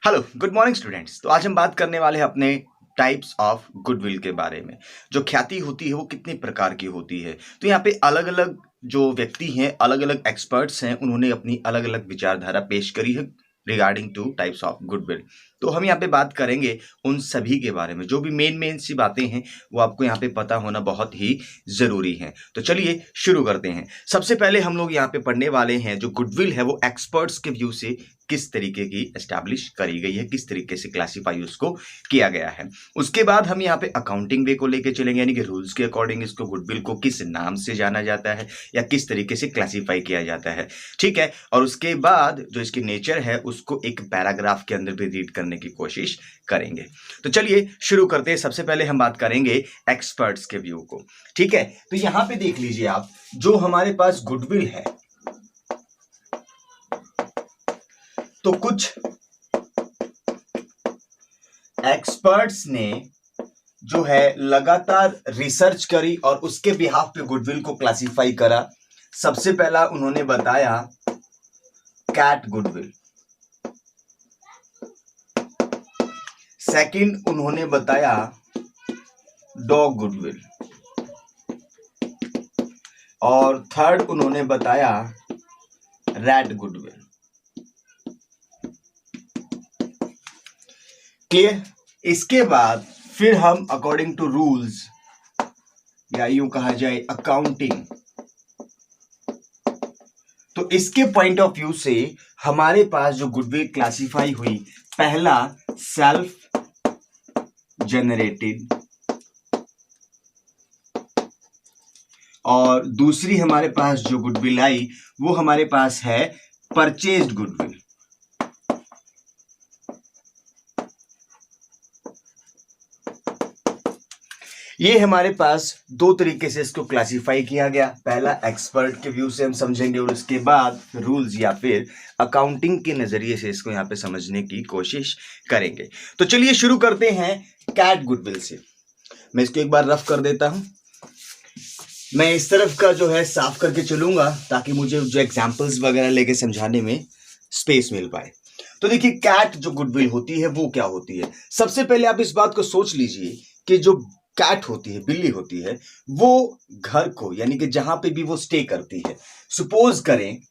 Hello, good morning students. तो आज हम बात करने वाले हैं अपने टाइप्स ऑफ गुडविल के बारे में। जो ख्याति होती है वो कितने प्रकार की होती है। तो यहाँ पे अलग अलग जो व्यक्ति हैं, अलग अलग एक्सपर्ट्स हैं, उन्होंने अपनी अलग अलग विचारधारा पेश करी है regarding two types of goodwill. तो हम यहाँ पे बात करेंगे उन सभी के बारे में। जो भी मेन सी बातें हैं वो आपको यहाँ पे पता होना बहुत ही जरूरी है। तो चलिए शुरू करते हैं। सबसे पहले हम लोग यहाँ पे पढ़ने वाले हैं जो गुडविल है वो एक्सपर्ट्स के व्यू से किस तरीके की एस्टैब्लिश करी गई है, किस तरीके से क्लासिफाई उसको किया गया है। उसके बाद हम यहाँ पे अकाउंटिंग वे को लेके चलेंगे, यानी कि रूल्स के अकॉर्डिंग इसको गुडविल को किस नाम से जाना जाता है या किस तरीके से क्लासिफाई किया जाता है। ठीक है। और उसके बाद जो इसकी नेचर है उसको एक पैराग्राफ के अंदर भी रीड करने की कोशिश करेंगे। तो चलिए शुरू करते हैं। सबसे पहले हम बात करेंगे एक्सपर्ट्स के व्यू को। ठीक है। तो यहां पे देख लीजिए आप, जो हमारे पास गुडविल है तो कुछ एक्सपर्ट्स ने जो है लगातार रिसर्च करी और उसके बिहाफ पे गुडविल को क्लासिफाई करा। सबसे पहला उन्होंने बताया कैट गुडविल, सेकंड उन्होंने बताया डॉग गुडविल और थर्ड उन्होंने बताया रैट गुडविल। क्लियर। इसके बाद फिर हम अकॉर्डिंग टू रूल्स या यूं कहा जाए अकाउंटिंग, तो इसके पॉइंट ऑफ व्यू से हमारे पास जो गुडविल क्लासिफाई हुई, पहला सेल्फ जनरेटेड और दूसरी हमारे पास जो गुडविल आई वो हमारे पास है परचेज्ड गुडविल। ये हमारे पास दो तरीके से इसको क्लासिफाई किया गया। पहला एक्सपर्ट के व्यू से हम समझेंगे और उसके बाद रूल्स या फिर अकाउंटिंग के नजरिए से इसको यहाँ पे समझने की कोशिश करेंगे। तो चलिए शुरू करते हैं कैट गुडविल से। मैं इसको एक बार रफ कर देता हूं। मैं इस तरफ का जो है साफ करके चलूंगा ताकि मुझे जो एग्जाम्पल्स वगैरह लेके समझाने में स्पेस मिल पाए। तो देखिए, कैट जो गुडविल होती है वो क्या होती है। सबसे पहले आप इस बात को सोच लीजिए कि जो कैट होती है, बिल्ली होती है, वो घर को यानी कि जहां पे भी वो स्टे करती है, सपोज करें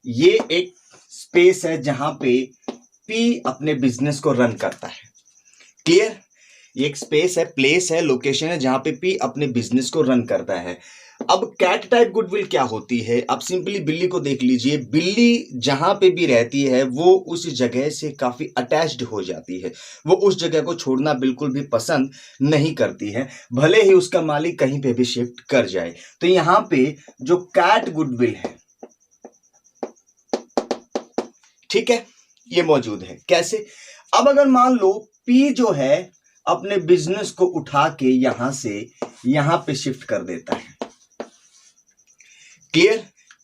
ये एक स्पेस है जहां पे पी अपने बिजनेस को रन करता है। क्लियर। ये एक स्पेस है, प्लेस है, लोकेशन है जहां पे पी अपने बिजनेस को रन करता है। अब कैट टाइप गुडविल क्या होती है। अब सिंपली बिल्ली को देख लीजिए। बिल्ली जहां पे भी रहती है वो उस जगह से काफी अटैच्ड हो जाती है। वो उस जगह को छोड़ना बिल्कुल भी पसंद नहीं करती है, भले ही उसका मालिक कहीं पे भी शिफ्ट कर जाए। तो यहां पे जो कैट गुडविल है, ठीक है, ये मौजूद है। कैसे। अब अगर मान लो पी जो है अपने बिजनेस को उठा के यहां से यहां पे शिफ्ट कर देता है। क्लियर।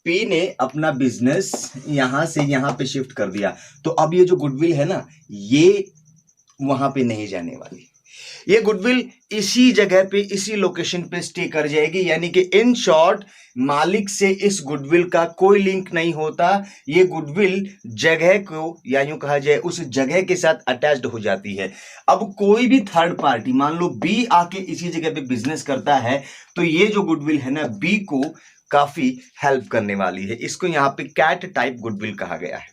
पी ने अपना बिजनेस यहां से यहां पे शिफ्ट कर दिया, तो अब ये जो गुडविल है ना, ये वहां पे नहीं जाने वाली। ये गुडविल इसी जगह पे, इसी लोकेशन पे स्टे कर जाएगी। यानी कि इन शॉर्ट, मालिक से इस गुडविल का कोई लिंक नहीं होता। ये गुडविल जगह को या यूं कहा जाए उस जगह के साथ अटैच्ड हो जाती है। अब कोई भी थर्ड पार्टी, मान लो बी आके इसी जगह पे बिजनेस करता है, तो ये जो गुडविल है ना, बी को काफी हेल्प करने वाली है। इसको यहां पे कैट टाइप गुडविल कहा गया है।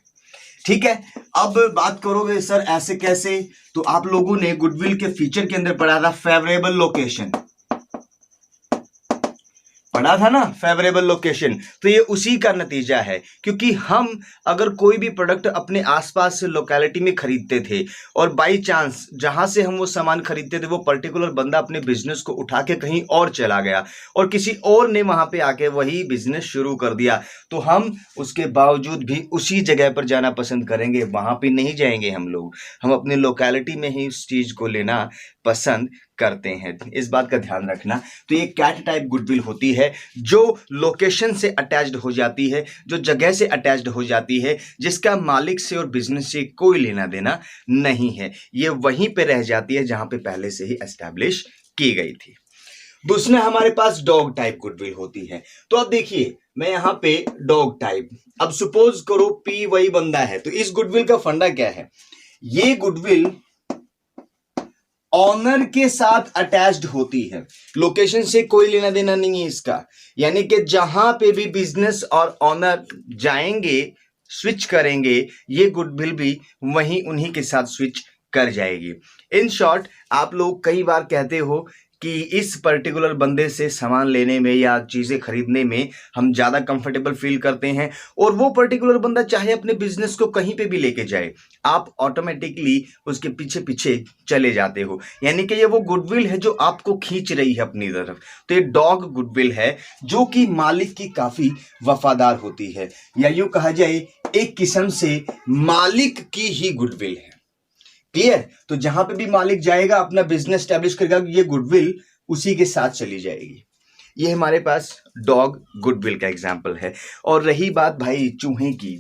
ठीक है। अब बात करोगे सर ऐसे कैसे, तो आप लोगों ने गुडविल के फीचर के अंदर पढ़ा था फेवरेबल लोकेशन, पढ़ा था ना, फेवरेबल लोकेशन। तो ये उसी का नतीजा है, क्योंकि हम अगर कोई भी प्रोडक्ट अपने आसपास से लोकेलिटी में खरीदते थे और बाई चांस जहां से हम वो सामान खरीदते थे वो पर्टिकुलर बंदा अपने बिजनेस को उठा के कहीं और चला गया और किसी और ने वहां पे आके वही बिजनेस शुरू कर दिया, तो हम उसके बावजूद भी उसी जगह पर जाना पसंद करेंगे। वहां पे नहीं जाएंगे हम लोग, हम अपने लोकेलिटी में ही उस चीज को लेना पसंद करते हैं। इस बात का ध्यान रखना। तो ये कैट टाइप गुडविल होती है जो लोकेशन से अटैच्ड हो जाती है, जो जगह से अटैच्ड हो जाती है, जिसका मालिक से और बिजनेस से कोई लेना देना नहीं है। ये वहीं पे रह जाती है जहां पे पहले से ही एस्टैब्लिश की गई थी। दूसरा हमारे पास डॉग टाइप गुडविल होती है। तो अब देखिए, मैं यहां पे डॉग टाइप, अब सपोज करो पी वही बंदा है, तो इस गुडविल का फंडा क्या है। ये गुडविल ऑनर के साथ अटैच्ड होती है, लोकेशन से कोई लेना देना नहीं है इसका। यानी कि जहां पे भी बिजनेस और ऑनर जाएंगे, स्विच करेंगे, ये गुडविल भी वहीं उन्हीं के साथ स्विच कर जाएगी। इन शॉर्ट, आप लोग कई बार कहते हो कि इस पर्टिकुलर बंदे से सामान लेने में या चीजें खरीदने में हम ज्यादा कंफर्टेबल फील करते हैं, और वो पर्टिकुलर बंदा चाहे अपने बिजनेस को कहीं पे भी लेके जाए, आप ऑटोमेटिकली उसके पीछे पीछे चले जाते हो। यानी कि ये वो गुडविल है जो आपको खींच रही है अपनी तरफ। तो ये डॉग गुडविल है जो कि मालिक की काफी वफादार होती है, या यूं कहा जाए एक किस्म से मालिक की ही गुडविल है। क्लियर? तो जहां पे भी मालिक जाएगा, अपना बिजनेस स्टैब्लिश करेगा, ये गुडविल उसी के साथ चली जाएगी। ये हमारे पास डॉग गुडविल का एग्जाम्पल है। और रही बात भाई चूहे की,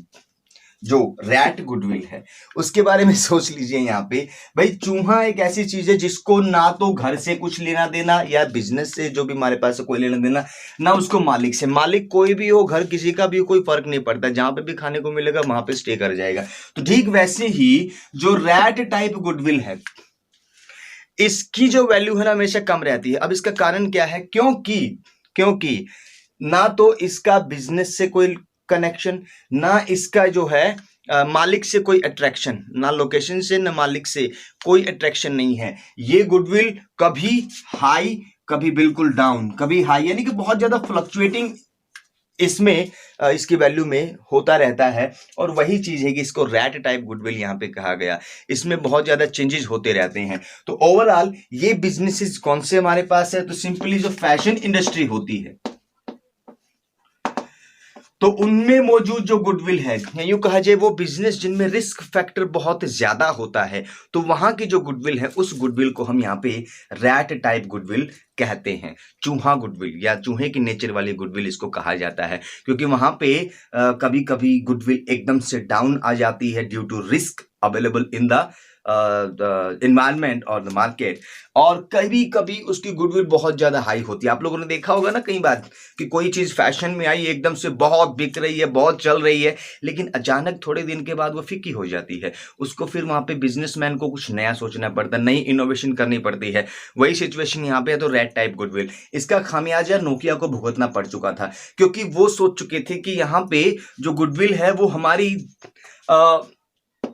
जो रैट गुडविल है, उसके बारे में सोच लीजिए। यहाँ पे भाई चूहा एक ऐसी चीज है जिसको ना तो घर से कुछ लेना देना या बिजनेस से जो भी हमारे पास कोई लेना देना, ना उसको मालिक से। मालिक कोई भी हो, घर किसी का भी हो, कोई फर्क नहीं पड़ता, जहां पे भी खाने को मिलेगा वहां पे स्टे कर जाएगा। तो ठीक वैसे ही जो रैट टाइप गुडविल है, इसकी जो वैल्यू है ना हमेशा कम रहती है। अब इसका कारण क्या है? क्योंकि ना तो इसका बिजनेस से कोई कनेक्शन, ना इसका जो है मालिक से कोई अट्रैक्शन, ना लोकेशन से ना मालिक से कोई अट्रैक्शन नहीं है। ये गुडविल कभी हाई, कभी बिल्कुल डाउन, कभी हाई, यानी कि बहुत ज्यादा फ्लक्चुएटिंग इसमें इसकी वैल्यू में होता रहता है। और वही चीज है कि इसको रैट टाइप गुडविल यहां पे कहा गया। इसमें बहुत ज्यादा चेंजेस होते रहते हैं। तो ओवरऑल ये बिजनेसेस कौन से हमारे पास है? तो सिंपली जो फैशन इंडस्ट्री होती है, तो उनमें मौजूद जो गुडविल है, यूं कहा जाए वो बिजनेस जिनमें रिस्क फैक्टर बहुत ज्यादा होता है, तो वहां की जो गुडविल है, उस गुडविल को हम यहाँ पे रैट टाइप गुडविल कहते हैं। चूहा गुडविल या चूहे की नेचर वाली गुडविल इसको कहा जाता है, क्योंकि वहां पे कभी कभी गुडविल एकदम से डाउन आ जाती है due to risk available in the environment और द मार्केट, और कभी कभी उसकी गुडविल बहुत ज्यादा हाई होती है। आप लोगों ने देखा होगा ना कई बार कि कोई चीज फैशन में आई, एकदम से बहुत बिक रही है, बहुत चल रही है, लेकिन अचानक थोड़े दिन के बाद वो फीकी हो जाती है। उसको फिर वहां पे बिजनेसमैन को कुछ नया सोचना पड़ता है, नई इनोवेशन करनी पड़ती है। वही सिचुएशन यहाँ पे है। तो रेड टाइप गुडविल, इसका खामियाजा नोकिया को भुगतना पड़ चुका था, क्योंकि वो सोच चुके थे कि यहाँ पे जो गुडविल है वो हमारी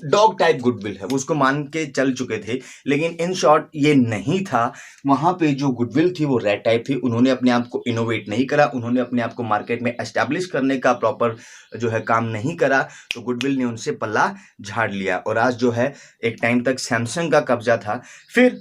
डॉग टाइप गुडविल है, वो उसको मान के चल चुके थे। लेकिन इन शॉर्ट ये नहीं था। वहां पे जो गुडविल थी वो रेड टाइप थी। उन्होंने अपने आप को इनोवेट नहीं करा, उन्होंने अपने आप को मार्केट में एस्टैब्लिश करने का प्रॉपर जो है काम नहीं करा, तो गुडविल ने उनसे पल्ला झाड़ लिया। और आज जो है, एक टाइम तक सैमसंग का कब्जा था, फिर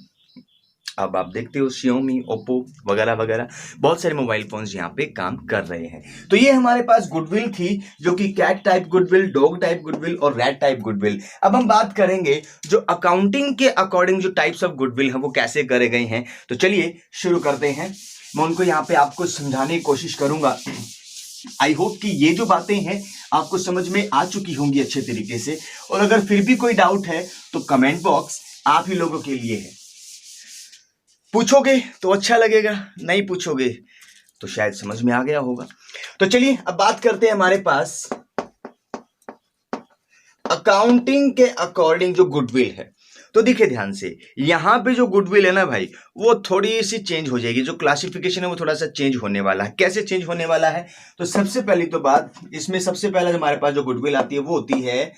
अब आप देखते हो Xiaomi, Oppo वगैरह वगैरह बहुत सारे मोबाइल फोन्स यहाँ पे काम कर रहे हैं। तो ये हमारे पास गुडविल थी, जो कि cat type goodwill, dog type goodwill और रैट टाइप गुडविल। अब हम बात करेंगे जो अकाउंटिंग के अकॉर्डिंग जो टाइप्स ऑफ गुडविल है वो कैसे करे गए हैं। तो चलिए शुरू करते हैं। मैं उनको यहाँ पे आपको समझाने की कोशिश करूंगा। आई होप कि ये जो बातें हैं आपको समझ में आ चुकी होंगी अच्छे तरीके से। और अगर फिर भी कोई डाउट है तो कमेंट बॉक्स आप ही लोगों के लिए है। पूछोगे तो अच्छा लगेगा, नहीं पूछोगे तो शायद समझ में आ गया होगा। तो चलिए अब बात करते हैं हमारे पास अकाउंटिंग के अकॉर्डिंग जो गुडविल है। तो देखिए ध्यान से, यहां पे जो गुडविल है ना भाई, वो थोड़ी सी चेंज हो जाएगी। जो क्लासिफिकेशन है वो थोड़ा सा चेंज होने वाला है। कैसे चेंज होने वाला है? तो सबसे पहली तो बात, इसमें सबसे पहले हमारे पास जो गुडविल आती है वो होती है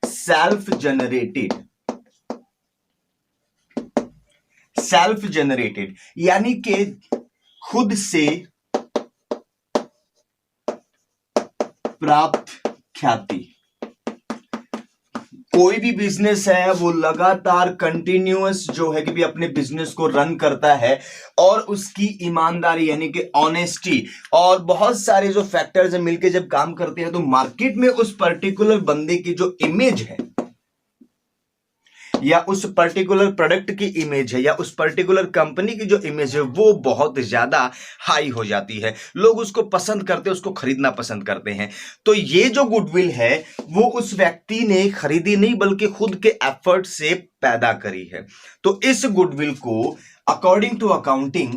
सेल्फ जनरेटेड। सेल्फ जनरेटेड यानी कि खुद से प्राप्त ख्याति। कोई भी बिजनेस है वो लगातार कंटिन्यूअस जो है कि भी अपने बिजनेस को रन करता है, और उसकी ईमानदारी यानी कि ऑनेस्टी और बहुत सारे जो फैक्टर्स मिलकर जब काम करते हैं, तो मार्केट में उस पर्टिकुलर बंदे की जो इमेज है, या उस पर्टिकुलर प्रोडक्ट की इमेज है, या उस पर्टिकुलर कंपनी की जो इमेज है, वो बहुत ज्यादा हाई हो जाती है। लोग उसको पसंद करते हैं, उसको खरीदना पसंद करते हैं। तो ये जो गुडविल है वो उस व्यक्ति ने खरीदी नहीं, बल्कि खुद के एफर्ट से पैदा करी है। तो इस गुडविल को according to accounting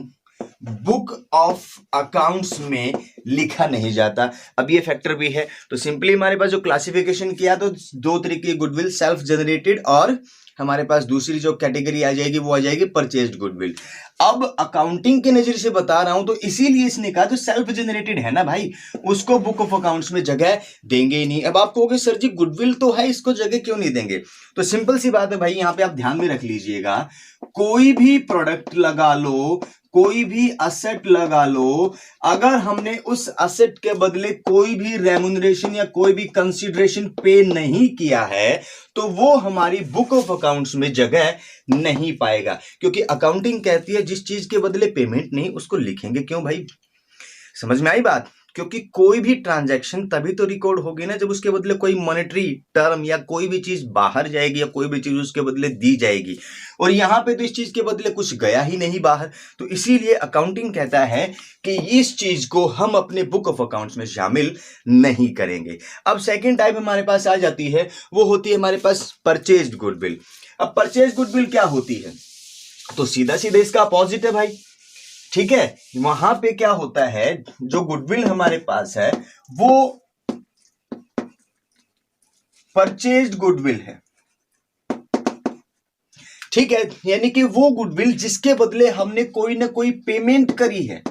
book of accounts में लिखा नहीं जाता। अब ये फैक्टर भी है। तो सिंपली हमारे पास जो क्लासिफिकेशन किया, तो दो तरीके गुडविल, सेल्फ जनरेटेड और हमारे पास दूसरी जो कैटेगरी आ जाएगी वो आ जाएगी परचेज्ड गुडविल। अब अकाउंटिंग के नजरिए से बता रहा हूं तो इसीलिए इसने कहा जो सेल्फ जनरेटेड है ना भाई, उसको बुक ऑफ अकाउंट्स में जगह देंगे ही नहीं। अब आप कहोगे सर जी गुडविल तो है, इसको जगह क्यों नहीं देंगे? तो सिंपल सी बात है भाई, यहां पे आप ध्यान में रख लीजिएगा, कोई भी प्रोडक्ट लगा लो, कोई भी असेट लगा लो, अगर हमने उस असेट के बदले कोई भी रेम्यूनरेशन या कोई भी कंसीडरेशन पे नहीं किया है तो वो हमारी बुक ऑफ अकाउंट्स में जगह नहीं पाएगा, क्योंकि अकाउंटिंग कहती है जिस चीज के बदले पेमेंट नहीं उसको लिखेंगे क्यों भाई? समझ में आई बात? क्योंकि कोई भी ट्रांजैक्शन तभी तो रिकॉर्ड होगी ना जब उसके बदले कोई मॉनेटरी टर्म या कोई भी चीज बाहर जाएगी या कोई भी चीज उसके बदले दी जाएगी, और यहां पे तो इस चीज के बदले कुछ गया ही नहीं बाहर। तो इसीलिए अकाउंटिंग कहता है कि इस चीज को हम अपने बुक ऑफ अकाउंट्स में शामिल नहीं करेंगे। अब सेकेंड टाइप हमारे पास आ जाती है, वो होती है हमारे पास परचेज्ड गुडविल। अब परचेज गुडविल क्या होती है? तो सीधा सीधा इसका अपोजिट है भाई, ठीक है। वहां पे क्या होता है, जो गुडविल हमारे पास है वो परचेज्ड गुडविल है, ठीक है। यानी कि वो गुडविल जिसके बदले हमने कोई ना कोई पेमेंट करी है,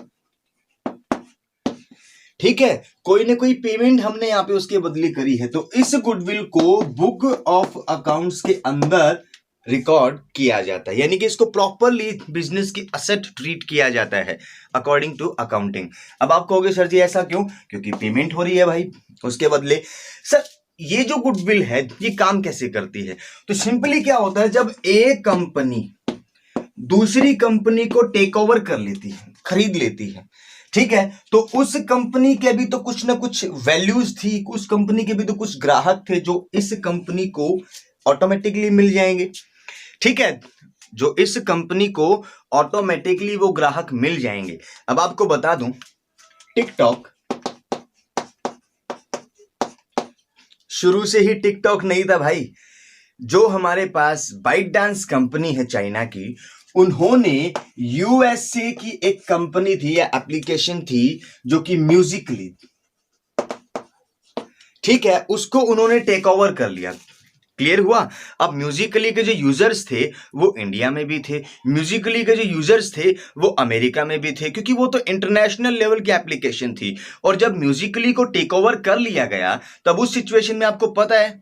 ठीक है, कोई ना कोई पेमेंट हमने यहां पे उसके बदले करी है, तो इस गुडविल को बुक ऑफ अकाउंट्स के अंदर रिकॉर्ड किया जाता है। यानी कि इसको प्रॉपरली बिजनेस की असेट ट्रीट किया जाता है अकॉर्डिंग टू अकाउंटिंग। अब आप कहोगे सर जी ऐसा क्यों? क्योंकि पेमेंट हो रही है भाई उसके बदले। सर ये जो गुडविल है ये काम कैसे करती है? तो सिंपली क्या होता है, जब एक कंपनी दूसरी कंपनी को टेक ओवर कर लेती है, खरीद लेती है, ठीक है, तो उस कंपनी के भी तो कुछ ना कुछ वैल्यूज थी, उस कंपनी के भी तो कुछ ग्राहक थे जो इस कंपनी को ऑटोमेटिकली मिल जाएंगे, ठीक है, जो इस कंपनी को ऑटोमेटिकली वो ग्राहक मिल जाएंगे। अब आपको बता दूं, टिकटॉक शुरू से ही टिकटॉक नहीं था भाई। जो हमारे पास बाइट डांस कंपनी है चाइना की, उन्होंने यूएसए की एक कंपनी थी या एप्लीकेशन थी जो कि म्यूजिकली, ठीक है, उसको उन्होंने टेक ओवर कर लिया। क्लियर हुआ? अब म्यूजिकली के जो यूजर्स थे वो इंडिया में भी थे, म्यूजिकली के जो यूजर्स थे वो अमेरिका में भी थे, क्योंकि वो तो इंटरनेशनल लेवल की एप्लीकेशन थी। और जब म्यूजिकली को टेक ओवर कर लिया गया तब उस सिचुएशन में आपको पता है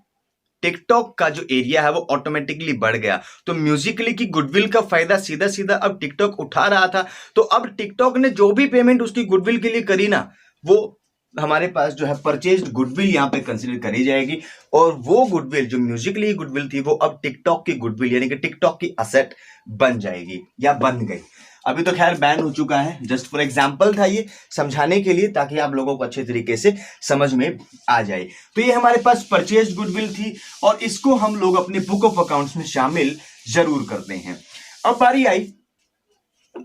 टिकटॉक का जो एरिया है वो ऑटोमेटिकली बढ़ गया। तो म्यूजिकली की गुडविल का फायदा सीधा सीधा अब टिकटॉक उठा रहा था। तो अब टिकटॉक ने जो भी पेमेंट उसकी गुडविल के लिए करी ना, वो हमारे पास जो है परचेज्ड गुडविल यहां पे कंसीडर करी जाएगी। और वो गुडविल जो म्यूजिकली गुडविल थी वो अब टिकटॉक की गुडविल यानी कि टिकटॉक की असेट बन जाएगी या बन गई। अभी तो खैर बैन हो चुका है, जस्ट फॉर एग्जांपल था ये समझाने के लिए, ताकि आप लोगों को अच्छे तरीके से समझ में आ जाए। तो ये हमारे पास परचेज्ड गुडविल थी और इसको हम लोग अपने बुक ऑफ अकाउंट्स में शामिल जरूर करते हैं। अब बारी आई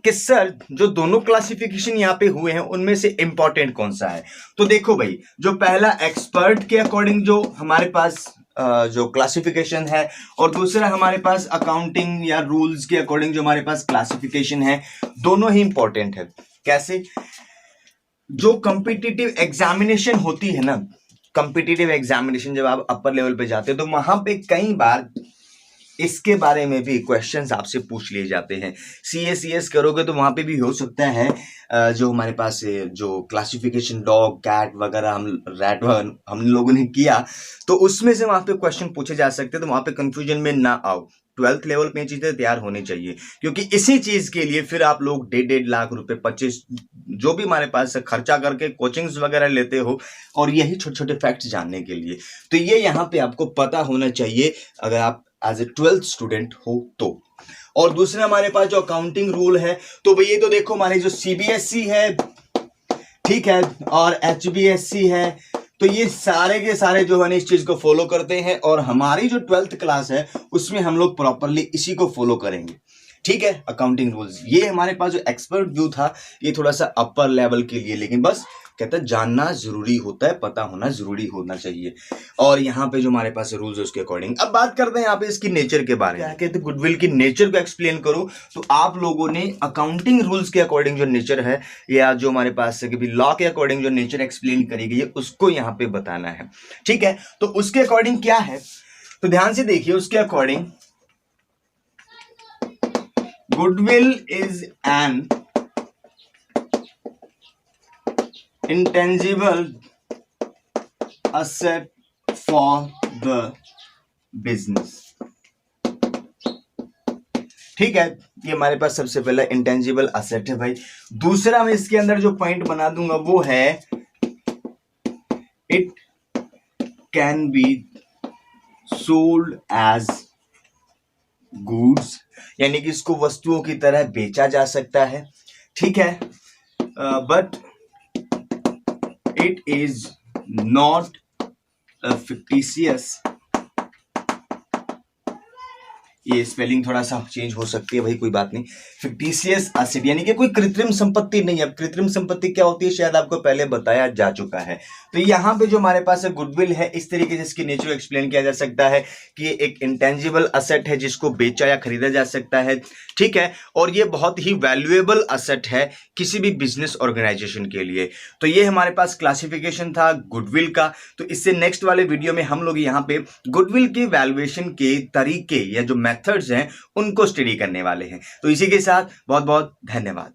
कि सर जो दोनों क्लासिफिकेशन यहाँ पे हुए हैं उनमें से इंपॉर्टेंट कौन सा है? तो देखो भाई, जो पहला एक्सपर्ट के अकॉर्डिंग जो हमारे पास जो क्लासिफिकेशन है, और दूसरा हमारे पास अकाउंटिंग या रूल्स के अकॉर्डिंग जो हमारे पास क्लासिफिकेशन है, दोनों ही इंपॉर्टेंट है। कैसे? जो कॉम्पिटिटिव एग्जामिनेशन होती है ना, कॉम्पिटिटिव एग्जामिनेशन जब आप अपर लेवल पे जाते हैं तो वहां पे कई बार इसके बारे में भी क्वेश्चंस आपसे पूछ लिए जाते हैं। सीएस करोगे तो वहां पे भी हो सकता है जो हमारे पास जो क्लासिफिकेशन डॉग कैट वगैरह हम लोगों ने किया, तो उसमें से वहां पे क्वेश्चन पूछे जा सकते हैं। तो वहां पे कंफ्यूजन में ना आओ, 12th लेवल पे चीजें तैयार होनी चाहिए, क्योंकि इसी चीज के लिए फिर आप लोग 1.5 लाख रुपए 25 जो भी हमारे पास खर्चा करके कोचिंग्स वगैरह लेते हो, और यही छोटे छोटे फैक्ट्स जानने के लिए। तो ये यहाँ पे आपको पता होना चाहिए अगर आप एज ए 12th स्टूडेंट हो तो। और दूसरा हमारे पास जो अकाउंटिंग रूल है, तो भैया तो देखो हमारे जो सीबीएसई है, ठीक है, और एचबीएसई है, तो ये सारे के सारे जो है इस चीज को फॉलो करते हैं। और हमारी जो 12th क्लास है उसमें हम लोग प्रॉपरली इसी को फॉलो करेंगे, ठीक है, अकाउंटिंग रूल्स। ये हमारे पास जो एक्सपर्ट व्यू था ये थोड़ा सा अपर लेवल के लिए, लेकिन बस कहते हैं जानना जरूरी होता है, पता होना जरूरी होना चाहिए। और यहाँ पे जो हमारे पास रूल्स है उसके अकॉर्डिंग। अब बात करते हैं यहाँ पे इसकी नेचर के बारे में। क्या कहते हैं, गुडविल की नेचर को एक्सप्लेन करो तो आप लोगों ने अकाउंटिंग रूल्स के अकॉर्डिंग जो नेचर है, या जो हमारे पास लॉ के अकॉर्डिंग जो नेचर एक्सप्लेन करी गई है उसको यहाँ पे बताना है, ठीक है। तो उसके अकॉर्डिंग क्या है, तो ध्यान से देखिए। उसके according goodwill is an intangible asset for the business। ठीक है, ये हमारे पास सबसे पहला इंटेंजिबल असेट है भाई। दूसरा मैं इसके अंदर जो पॉइंट बना दूंगा वो है it can be sold as goods, यानी कि इसको वस्तुओं की तरह बेचा जा सकता है। ठीक है, but it is not a fictitious, ये स्पेलिंग थोड़ा सा चेंज हो सकती है भाई, कोई बात नहीं। फिक्टिशियस एसेट यानी कि कोई कृत्रिम संपत्ति नहीं है। अब कृत्रिम संपत्ति क्या होती है शायद आपको पहले बताया जा चुका है। तो यहाँ पे जो हमारे पास गुडविल है, इस तरीके से इसकी नेचर एक्सप्लेन किया जा सकता है कि ये एक इंटेंजिबल असेट है जिसको बेचा या खरीदा जा सकता है। ठीक है, और ये बहुत ही वैल्यूएबल असेट है किसी भी बिजनेस ऑर्गेनाइजेशन के लिए। तो ये हमारे पास क्लासिफिकेशन था गुडविल का। तो इससे नेक्स्ट वाले वीडियो में हम लोग यहाँ पे गुडविल के वैल्यूएशन के तरीके या जो मेथड्स हैं उनको स्टडी करने वाले हैं। तो इसी के साथ बहुत बहुत धन्यवाद।